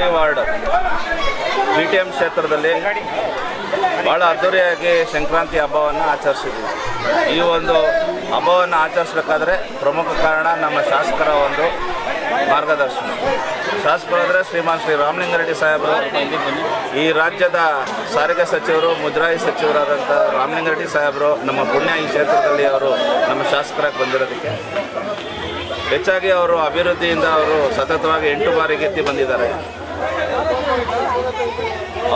Anganwadi ward BTM ಕ್ಷೇತ್ರದಲ್ಲಿ ಭಾಳ ಅದ್ದೂರಿಯಾಗಿ ಸಂಕ್ರಾಂತಿ ಹಬ್ಬವನ್ನು ಆಚರಿಸಿದ್ವಿ. ಈ ಒಂದು ಹಬ್ಬವನ್ನು ಆಚರಿಸಬೇಕಾದ್ರೆ ಪ್ರಮುಖ ಕಾರಣ ನಮ್ಮ ಶಾಸಕರ ಒಂದು ಮಾರ್ಗದರ್ಶನ. ಶಾಸಕರಾದರೆ ಶ್ರೀಮಾನ್ ಶ್ರೀ ರಾಮಲಿಂಗಾರೆಡ್ಡಿ ಸಾಹೇಬರು, ಈ ರಾಜ್ಯದ ಸಾರಿಗೆ ಸಚಿವರು, ಮುಜರಾಯಿ ಸಚಿವರಾದಂಥ ರಾಮಲಿಂಗಾರೆಡ್ಡಿ ಸಾಹೇಬರು ನಮ್ಮ ಪುಣ್ಯ ಈ ಕ್ಷೇತ್ರದಲ್ಲಿ ಅವರು ನಮ್ಮ ಶಾಸಕರಾಗಿ ಬಂದಿರೋದಕ್ಕೆ ಹೆಚ್ಚಾಗಿ ಅವರು ಅಭಿವೃದ್ಧಿಯಿಂದ ಅವರು ಸತತವಾಗಿ 8 ಬಾರಿ ಗೆದ್ದು ಬಂದಿದ್ದಾರೆ.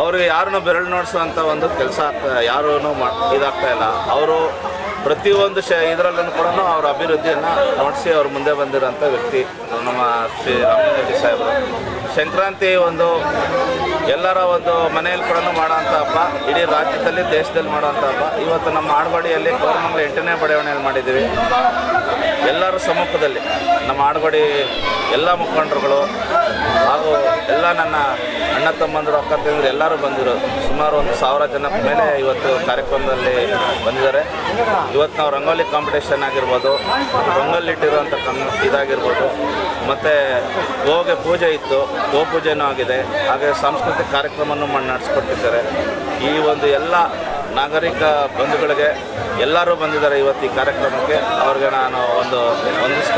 ಅವ್ರಿಗೆ ಯಾರನ್ನೂ ಬೆರಳು ನೋಡಿಸುವಂಥ ಒಂದು ಕೆಲಸ ಯಾರೂ ಇದಾಗ್ತಾ ಇಲ್ಲ. ಅವರು ಪ್ರತಿಯೊಂದು ಇದರಲ್ಲೂ ಕೂಡ ಅವರ ಅಭಿವೃದ್ಧಿಯನ್ನು ನೋಡಿಸಿ ಅವರು ಮುಂದೆ ಬಂದಿರೋಂಥ ವ್ಯಕ್ತಿ ನಮ್ಮ ಶ್ರೀ ರಾಮಲಿಂಗಾರೆಡ್ಡಿ ಸಾಹೇಬರು. ಸಂಕ್ರಾಂತಿ ಒಂದು ಎಲ್ಲರ ಒಂದು ಮನೆಯಲ್ಲಿ ಕೂಡ ಮಾಡೋಂಥ ಹಬ್ಬ, ಇಡೀ ರಾಜ್ಯದಲ್ಲಿ ದೇಶದಲ್ಲಿ ಮಾಡೋಂಥ ಹಬ್ಬ. ಇವತ್ತು ನಮ್ಮ ಆಡ್ಗೋಡಿಯಲ್ಲಿ ಕೋರಮಂಗಲ 8ನೇ ಬಡಾವಣೆಯಲ್ಲಿ ಮಾಡಿದ್ದೀವಿ. ಎಲ್ಲರ ಸಮ್ಮುಖದಲ್ಲಿ ನಮ್ಮ ಆಡ್ಗೋಡಿ ಎಲ್ಲ ಮುಖಂಡರುಗಳು ಹಾಗೂ ಎಲ್ಲ ನನ್ನ ಅಣ್ಣ ತಮ್ಮಂದರು, ಅಕ್ಕ ತಂದರು ಎಲ್ಲರೂ ಬಂದಿರೋದು. ಸುಮಾರು 1,000 ಜನ ಮೇಲೆ ಇವತ್ತು ಕಾರ್ಯಕ್ರಮದಲ್ಲಿ ಬಂದಿದ್ದಾರೆ. ಇವತ್ತು ನಾವು ರಂಗೋಲಿ ಕಾಂಪಿಟೇಷನ್ ಆಗಿರ್ಬೋದು, ರಂಗೋಲಿಟ್ಟಿರುವಂಥ ಇದಾಗಿರ್ಬೋದು, ಮತ್ತು ಗೋಗೆ ಪೂಜೆ ಇತ್ತು, ಗೋ ಪೂಜೆನೂ ಆಗಿದೆ. ಹಾಗೆ ಸಾಂಸ್ಕೃತಿಕ ಕಾರ್ಯಕ್ರಮವನ್ನು ನಡೆಸ್ಕೊಟ್ಟಿದ್ದಾರೆ. ಈ ಒಂದು ಎಲ್ಲ ನಾಗರಿಕ ಬಂಧುಗಳಿಗೆ ಎಲ್ಲರೂ ಬಂದಿದ್ದಾರೆ ಇವತ್ತು ಈ ಕಾರ್ಯಕ್ರಮಕ್ಕೆ. ಅವ್ರಿಗೆ ನಾನು ಒಂದಿಷ್ಟ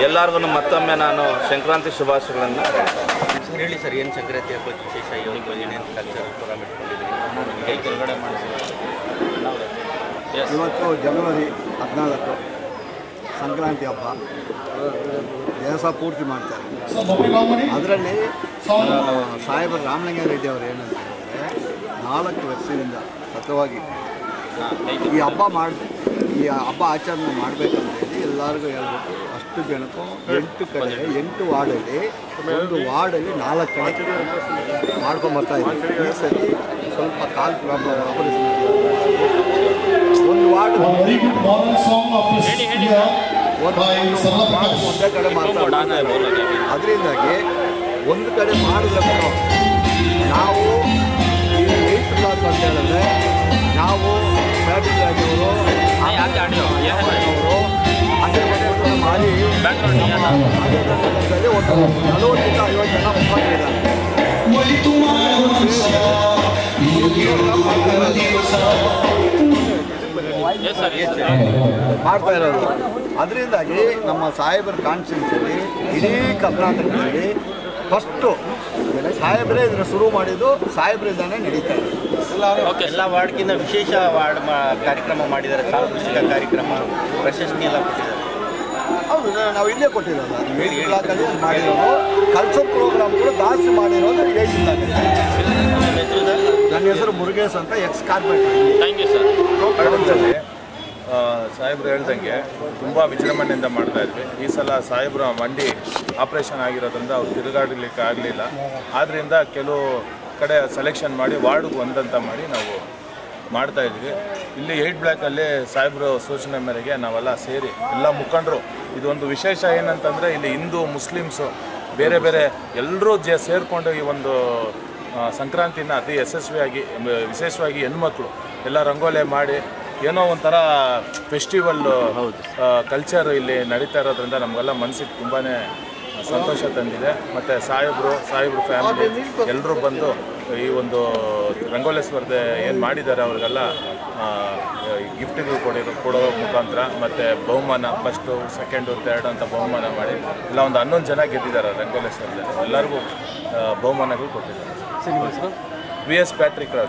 ಎಲ್ಲರಿಗೂ ಮತ್ತೊಮ್ಮೆ ನಾನು ಸಂಕ್ರಾಂತಿ ಶುಭಾಶಯಗಳನ್ನು ಹೇಳಿ ಸರ್. ಏನು ಸಂಕ್ರಾಂತಿ ಹಬ್ಬ ವಿಶೇಷ ಏನೇನು ಕಲ್ಚರ್ ಪ್ರೋಗ್ರಾಮ್ ಇಟ್ಕೊಂಡಿದ್ದೀರಿ, ಹೇಗೆ ಹೊರಗಡೆ ಮಾಡಿದ್ದೀವಿ? ಇವತ್ತು ಜನವರಿ 14 ಸಂಕ್ರಾಂತಿ ಹಬ್ಬ ದೇಶ ಪೂರ್ತಿ ಮಾಡ್ತಾರೆ. ಅದರಲ್ಲಿ ಸಾಹೇಬರು ರಾಮಲಿಂಗಾರೆಡ್ಡಿ ಅವರು ಏನಂತಂದರೆ 4 ವರ್ಷದಿಂದ ಸತತವಾಗಿ ಈ ಹಬ್ಬ ಆಚರಣೆ ಮಾಡಬೇಕಂತ ಹೇಳಿ ಎಲ್ಲರಿಗೂ ಹೇಳ್ಬೇಕು. ಅಷ್ಟು ಜನಕ್ಕೂ 8 ಕಡೆ 8 ವಾರ್ಡಲ್ಲಿ ಒಂದು ವಾರ್ಡಲ್ಲಿ 4 ಕಡೆ ಮಾಡ್ಕೊಂಬರ್ತಾಯಿದ್ದೀವಿ. ಈ ಸರಿ ಸ್ವಲ್ಪ ಕಾಲ್ ಪ್ರಾಬ್ಲಮ್ ಒಂದು ವಾರ್ಡ್ ಒಂದೇ ಕಡೆ ಮಾಡ್ತಾರೆ. ಅದರಿಂದಾಗಿ ಒಂದು ಕಡೆ ಮಾಡಿದ್ರೆ ನಾವು ಈ 8 ಬ್ಲಾಕ್ ಅಂತ ಹೇಳಿದ್ರೆ ನಾವು ಪ್ಯಾಟಿಲ್ ರಾಜವರು ಅಂಗನವಾಡಿ ಮಾಡಿ ಒಂದು 40 ರಿಂದ 50 ಜನ ಮುಖಂಡರಿದ್ದಾರೆ. ಮಾಡ್ತಾ ಇರೋದು. ಅದರಿಂದಾಗಿ ನಮ್ಮ ಸಾಹೇಬರ ಕಾನ್ಸ್ಟಿಟ್ಯೂನ್ಸಿಯಲ್ಲಿ ಇಡೀ ಕರ್ನಾಟಕದಲ್ಲಿ ಫಸ್ಟು ಸಾಹೇಬರೇ ಇದನ್ನು ಶುರು ಮಾಡಿದ್ದು, ಸಾಹೇಬರಿಂದಾನೇ ನಡೀತಾ ಇದೆ. ಎಲ್ಲ ವಾರ್ಡ್ಗಿಂತ ವಿಶೇಷ ವಾರ್ಡ್ ಕಾರ್ಯಕ್ರಮ ಮಾಡಿದ್ದಾರೆ. ಸಾಂಸ್ಕೃತಿಕ ಕಾರ್ಯಕ್ರಮ, ಪ್ರಶಸ್ತಿ ಎಲ್ಲ ಕೊಟ್ಟಿದ್ದಾರೆ. ಹೌದು, ನಾವು ಇಲ್ಲೇ ಕೊಟ್ಟಿರೋದು. 8 ಬ್ಲಾಕಲ್ಲಿ ಮಾಡಿರೋದು. ಕಲ್ಚರ್ ಪ್ರೋಗ್ರಾಮ್ ಕೂಡ ಜಾಸ್ತಿ ಮಾಡಿರೋದು 8 ಬ್ಲಾಕಲ್ಲಿ. ನನ್ನ ಹೆಸರು ಮುರುಗೇಶ್ ಅಂತ, ex corporator. Thank you sir. ಸಾಹೇಬ್ರು ಹೇಳ್ದಂಗೆ ತುಂಬ ವಿಜೃಂಭಣೆಯಿಂದ ಮಾಡ್ತಾ ಇದ್ವಿ. ಈ ಸಲ ಸಾಹೇಬ್ರ ಮಂಡಿ ಆಪ್ರೇಷನ್ ಆಗಿರೋದ್ರಿಂದ ಅವ್ರು ತಿರುಗಾಡಲಿಕ್ಕೆ ಆಗಲಿಲ್ಲ. ಆದ್ದರಿಂದ ಕೆಲವು ಕಡೆ ಸೆಲೆಕ್ಷನ್ ಮಾಡಿ ವಾರ್ಡ್ಗೆ ಒಂದಂತ ಮಾಡಿ ನಾವು ಮಾಡ್ತಾಯಿದ್ವಿ. ಇಲ್ಲಿ 8 ಬ್ಲಾಕಲ್ಲಿ ಸಾಹೇಬ್ರ ಸೂಚನೆ ಮೇರೆಗೆ ನಾವೆಲ್ಲ ಸೇರಿ ಎಲ್ಲ ಮುಖಂಡರು, ಇದೊಂದು ವಿಶೇಷ ಏನಂತಂದರೆ ಇಲ್ಲಿ ಹಿಂದೂ ಮುಸ್ಲಿಮ್ಸು ಬೇರೆ ಬೇರೆ ಎಲ್ಲರೂ ಸೇರಿಕೊಂಡು ಈ ಒಂದು ಸಂಕ್ರಾಂತಿನ ಅತಿ ಯಶಸ್ವಿಯಾಗಿ, ವಿಶೇಷವಾಗಿ ಹೆಣ್ಮಕ್ಳು ಎಲ್ಲ ರಂಗೋಲಿ ಮಾಡಿ ಏನೋ ಒಂಥರ ಫೆಸ್ಟಿವಲ್ ಕಲ್ಚರ್ ಇಲ್ಲಿ ನಡೀತಾ ಇರೋದ್ರಿಂದ ನಮಗೆಲ್ಲ ಮನಸ್ಸಿಗೆ ತುಂಬಾ ಸಂತೋಷ ತಂದಿದೆ. ಮತ್ತು ಸಾಹೇಬ್ರು ಫ್ಯಾಮಿಲಿ ಎಲ್ಲರೂ ಬಂದು ಈ ಒಂದು ರಂಗೋಲಿ ಸ್ಪರ್ಧೆ ಏನು ಮಾಡಿದ್ದಾರೆ ಅವ್ರಿಗೆಲ್ಲ ಗಿಫ್ಟ್ಗಳು ಕೊಡೋ ಮುಖಾಂತರ ಮತ್ತು ಬಹುಮಾನ ಫಸ್ಟು, ಸೆಕೆಂಡು, ಥರ್ಡ್ ಅಂತ ಬಹುಮಾನ ಮಾಡಿ ಎಲ್ಲ ಒಂದು 11 ಜನ ಗೆದ್ದಿದ್ದಾರೆ ರಂಗೋಲಿ ಸ್ಪರ್ಧೆ. ಎಲ್ಲರಿಗೂ ಬಹುಮಾನಗಳು ಕೊಟ್ಟಿದ್ದಾರೆ. VS Patrick Raj.